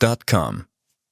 fiduciary.com.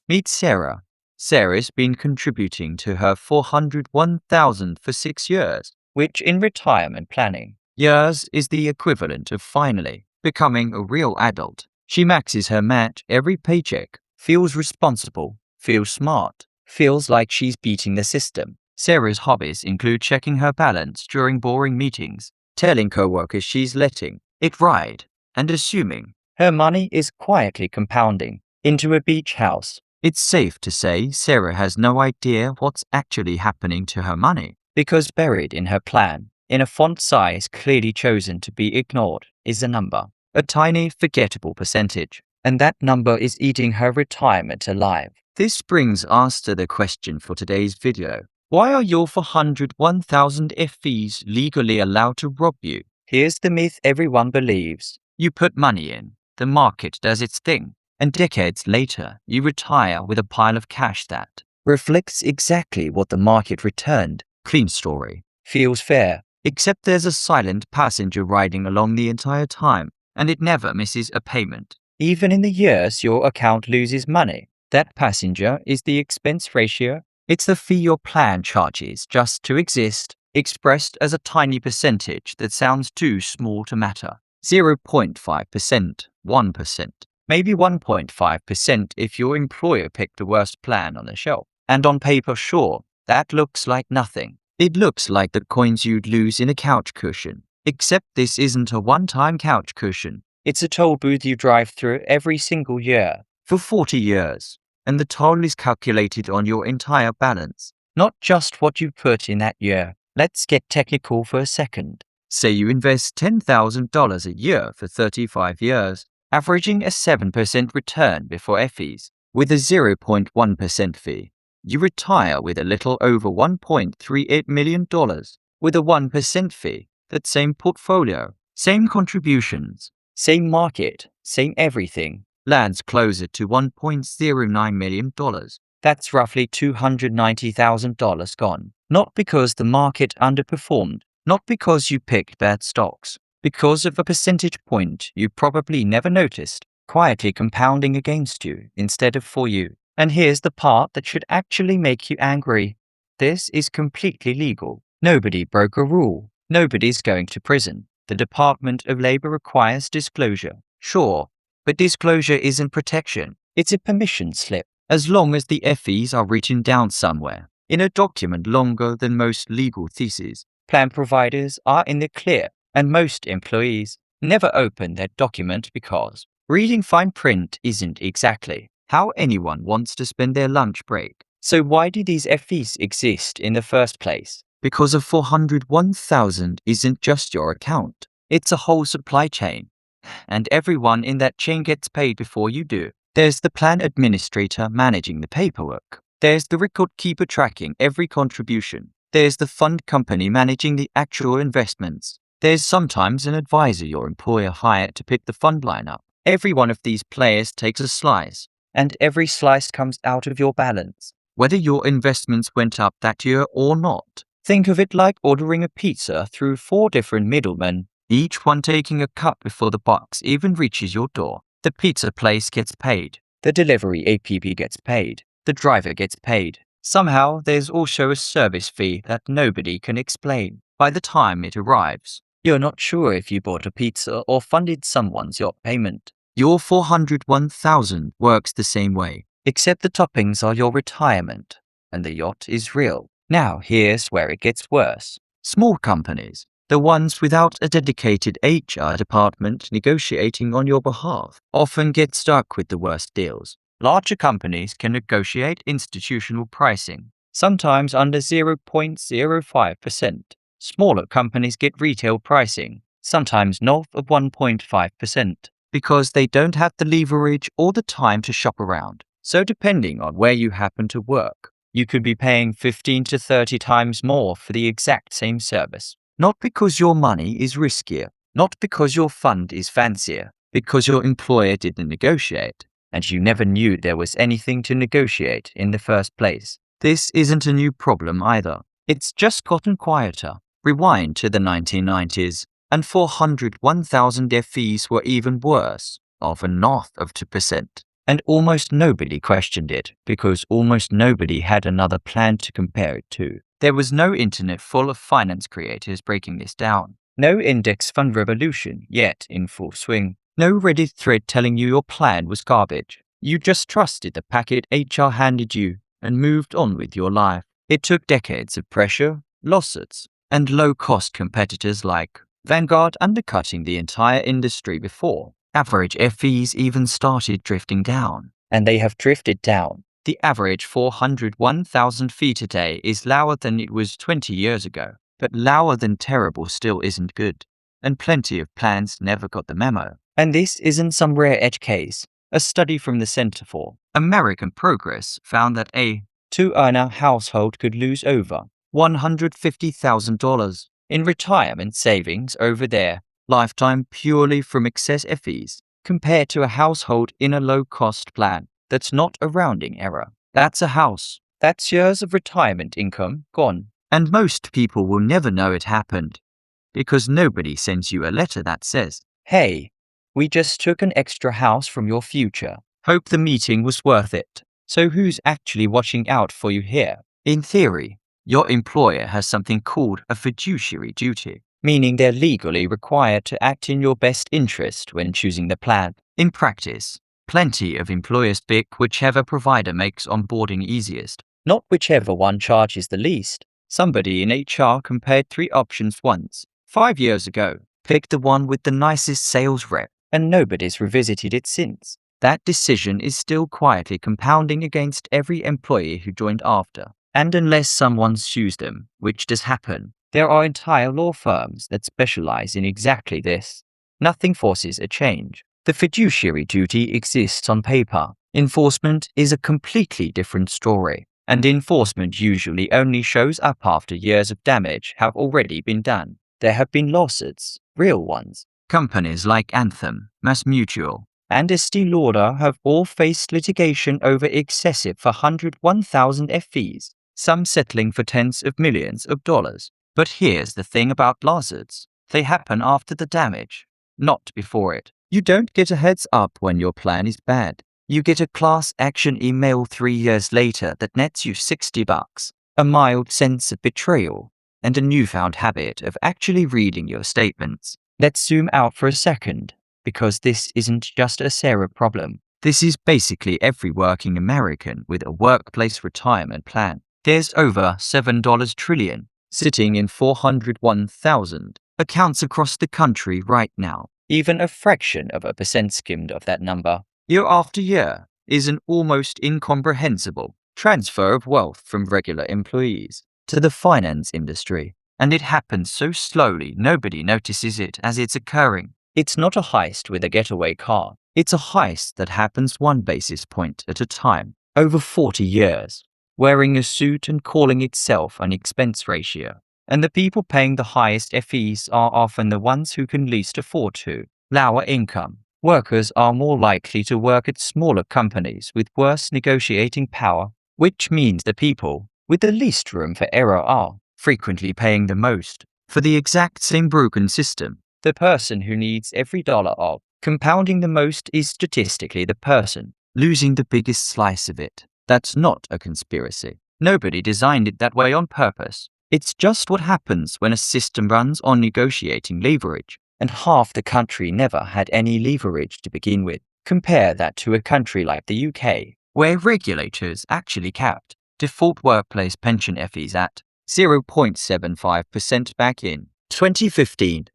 Meet Sarah. Sarah's been contributing to her $401,000 for 6 years, which in retirement planning years is the equivalent of finally becoming a real adult. She maxes her match every paycheck, feels responsible, feels smart, feels like she's beating the system. Sarah's hobbies include checking her balance during boring meetings, telling coworkers she's letting it ride, and assuming her money is quietly compounding into a beach house. It's safe to say Sarah has no idea what's actually happening to her money, because buried in her plan, in a font size clearly chosen to be ignored, is a number, a tiny, forgettable percentage, and that number is eating her retirement alive. This brings us to the question for today's video. Why are your 401,000 FVs legally allowed to rob you? Here's the myth everyone believes. You put money in, the market does its thing, and decades later, you retire with a pile of cash that reflects exactly what the market returned. Clean story. Feels fair, except there's a silent passenger riding along the entire time, and it never misses a payment. Even in the years your account loses money, that passenger is the expense ratio. It's the fee your plan charges just to exist, expressed as a tiny percentage that sounds too small to matter. 0.5%, 1%, maybe 1.5% if your employer picked the worst plan on the shelf. And on paper, sure, that looks like nothing. It looks like the coins you'd lose in a couch cushion. Except this isn't a one-time couch cushion. It's a toll booth you drive through every single year for 40 years. And the toll is calculated on your entire balance, not just what you put in that year. Let's get technical for a second. Say you invest $10,000 a year for 35 years, averaging a 7% return before fees, with a 0.1% fee. You retire with a little over $1.38 million, with a 1% fee. That same portfolio, same contributions, same market, same everything, lands closer to $1.09 million. That's roughly $290,000 gone. Not because the market underperformed, not because you picked bad stocks, because of a percentage point you probably never noticed, quietly compounding against you instead of for you. And here's the part that should actually make you angry. This is completely legal. Nobody broke a rule. Nobody's going to prison. The Department of Labor requires disclosure. Sure, but disclosure isn't protection. It's a permission slip. As long as the FEs are written down somewhere, in a document longer than most legal theses, plan providers are in the clear, and most employees never open that document because reading fine print isn't exactly how anyone wants to spend their lunch break. So why do these FEs exist in the first place? Because of 401,000 isn't just your account. It's a whole supply chain. And everyone in that chain gets paid before you do. There's the plan administrator managing the paperwork. There's the record keeper tracking every contribution. There's the fund company managing the actual investments. There's sometimes an advisor your employer hired to pick the fund lineup. Every one of these players takes a slice, and every slice comes out of your balance, whether your investments went up that year or not. Think of it like ordering a pizza through 4 different middlemen, each one taking a cut before the box even reaches your door. The pizza place gets paid. The delivery APP gets paid. The driver gets paid. Somehow, there's also a service fee that nobody can explain. By the time it arrives, you're not sure if you bought a pizza or funded someone's yacht payment. Your 401,000 works the same way, except the toppings are your retirement, and the yacht is real. Now, here's where it gets worse. Small companies, the ones without a dedicated HR department negotiating on your behalf, often get stuck with the worst deals. Larger companies can negotiate institutional pricing, sometimes under 0.05%. Smaller companies get retail pricing, sometimes north of 1.5%, because they don't have the leverage or the time to shop around. So depending on where you happen to work, you could be paying 15 to 30 times more for the exact same service. Not because your money is riskier, not because your fund is fancier, because your employer didn't negotiate, and you never knew there was anything to negotiate in the first place. This isn't a new problem either. It's just gotten quieter. Rewind to the 1990s, and 401,000 FEs were even worse, often north of 2%. and almost nobody questioned it because almost nobody had another plan to compare it to. There was no internet full of finance creators breaking this down. No index fund revolution yet in full swing. No Reddit thread telling you your plan was garbage. You just trusted the packet HR handed you and moved on with your life. It took decades of pressure, lawsuits, and low-cost competitors like Vanguard undercutting the entire industry before average FEs even started drifting down. And they have drifted down. The average 401,000 fee today is lower than it was 20 years ago, but lower than terrible still isn't good. And plenty of plans never got the memo. And this isn't some rare edge case. A study from the Center for American Progress found that a two-earner household could lose over $150,000 in retirement savings over their lifetime purely from excess FEs, compared to a household in a low-cost plan. That's not a rounding error. That's a house. That's years of retirement income gone. And most people will never know it happened because nobody sends you a letter that says, "Hey, we just took an extra house from your future. Hope the meeting was worth it." So who's actually watching out for you here? In theory, your employer has something called a fiduciary duty, meaning they're legally required to act in your best interest when choosing the plan. In practice, plenty of employers pick whichever provider makes onboarding easiest, not whichever one charges the least. Somebody in HR compared 3 options once, 5 years ago, picked the one with the nicest sales rep, and nobody's revisited it since. That decision is still quietly compounding against every employee who joined after. And unless someone sues them, which does happen, there are entire law firms that specialize in exactly this. Nothing forces a change. The fiduciary duty exists on paper. Enforcement is a completely different story. And enforcement usually only shows up after years of damage have already been done. There have been lawsuits, real ones. Companies like Anthem, MassMutual, and Estee Lauder have all faced litigation over excessive 401,000 FEs, some settling for tens of millions of dollars. But here's the thing about lawsuits. They happen after the damage, not before it. You don't get a heads up when your plan is bad. You get a class action email 3 years later that nets you $60, a mild sense of betrayal, and a newfound habit of actually reading your statements. Let's zoom out for a second, because this isn't just a Sarah problem. This is basically every working American with a workplace retirement plan. There's over $7 trillion sitting in 401,000 accounts across the country right now. Even a fraction of a percent skimmed of that number, year after year, is an almost incomprehensible transfer of wealth from regular employees to the finance industry. And it happens so slowly nobody notices it as it's occurring. It's not a heist with a getaway car. It's a heist that happens 1 basis point at a time, over 40 years, wearing a suit and calling itself an expense ratio. And the people paying the highest FEs are often the ones who can least afford to. Lower income workers are more likely to work at smaller companies with worse negotiating power, which means the people with the least room for error are frequently paying the most for the exact same broken system. The person who needs every dollar of compounding the most is statistically the person losing the biggest slice of it. That's not a conspiracy. Nobody designed it that way on purpose. It's just what happens when a system runs on negotiating leverage, and half the country never had any leverage to begin with. Compare that to a country like the UK, where regulators actually capped default workplace pension FEs at 0.75% back in 2015.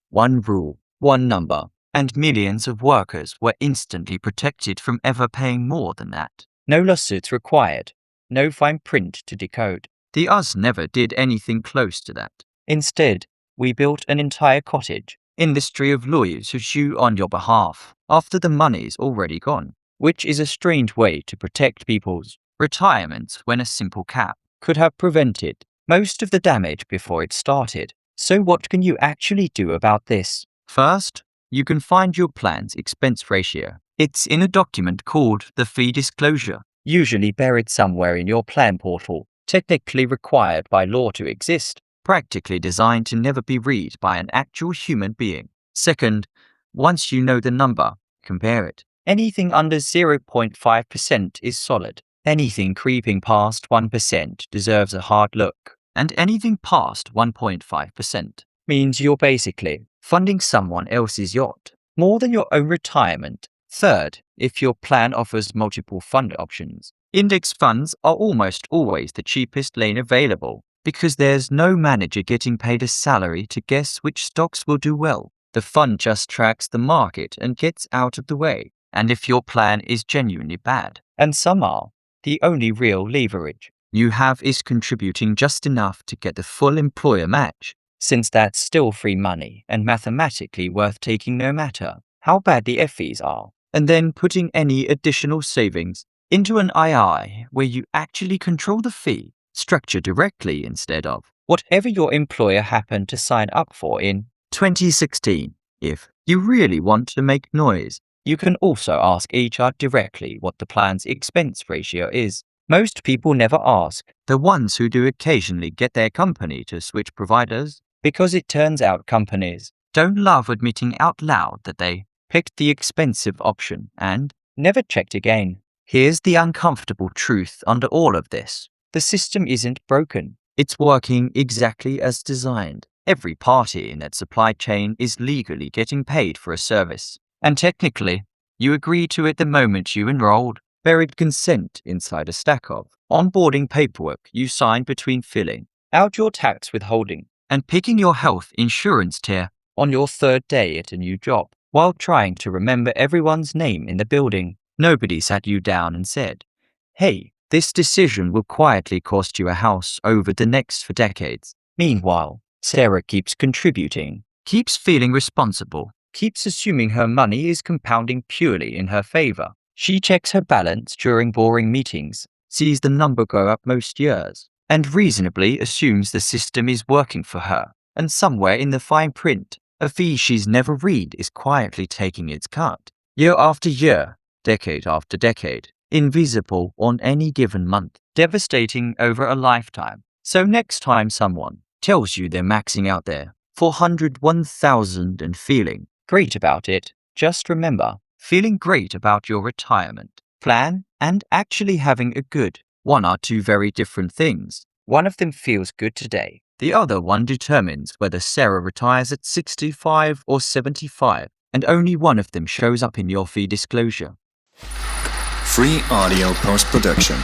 One rule, one number, and millions of workers were instantly protected from ever paying more than that. No lawsuits required, no fine print to decode. The US never did anything close to that. Instead, we built an entire cottage industry of lawyers who sue on your behalf after the money's already gone, which is a strange way to protect people's retirements when a simple cap could have prevented most of the damage before it started. So what can you actually do about this? First, you can find your plan's expense ratio. It's in a document called the fee disclosure, usually buried somewhere in your plan portal, technically required by law to exist, practically designed to never be read by an actual human being. Second, once you know the number, compare it. Anything under 0.5% is solid. Anything creeping past 1% deserves a hard look. And anything past 1.5% means you're basically funding someone else's yacht more than your own retirement. Third, if your plan offers multiple fund options, index funds are almost always the cheapest lane available because there's no manager getting paid a salary to guess which stocks will do well. The fund just tracks the market and gets out of the way. And if your plan is genuinely bad, and some are, the only real leverage you have is contributing just enough to get the full employer match, since that's still free money and mathematically worth taking no matter how bad the FEs are, and then putting any additional savings into an II where you actually control the fee structure directly instead of whatever your employer happened to sign up for in 2016. If you really want to make noise, you can also ask HR directly what the plan's expense ratio is. Most people never ask. The ones who do occasionally get their company to switch providers, because it turns out companies don't love admitting out loud that they picked the expensive option and never checked again. Here's the uncomfortable truth under all of this. The system isn't broken. It's working exactly as designed. Every party in that supply chain is legally getting paid for a service. And technically, you agreed to it the moment you enrolled. Buried consent inside a stack of onboarding paperwork you signed between filling out your tax withholding and picking your health insurance tier on your third day at a new job while trying to remember everyone's name in the building. Nobody sat you down and said, "Hey, this decision will quietly cost you a house over the next for decades." Meanwhile, Sarah keeps contributing, keeps feeling responsible, keeps assuming her money is compounding purely in her favor. She checks her balance during boring meetings, sees the number go up most years, and reasonably assumes the system is working for her. And somewhere in the fine print, a fee she's never read is quietly taking its cut. Year after year, decade after decade, invisible on any given month, devastating over a lifetime. So next time someone tells you they're maxing out their 401,000 and feeling great about it, just remember, feeling great about your retirement plan and actually having a good one are two very different things. One of them feels good today. The other one determines whether Sarah retires at 65 or 75, and only one of them shows up in your fee disclosure. Free audio post-production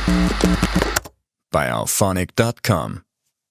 by alphonic.com.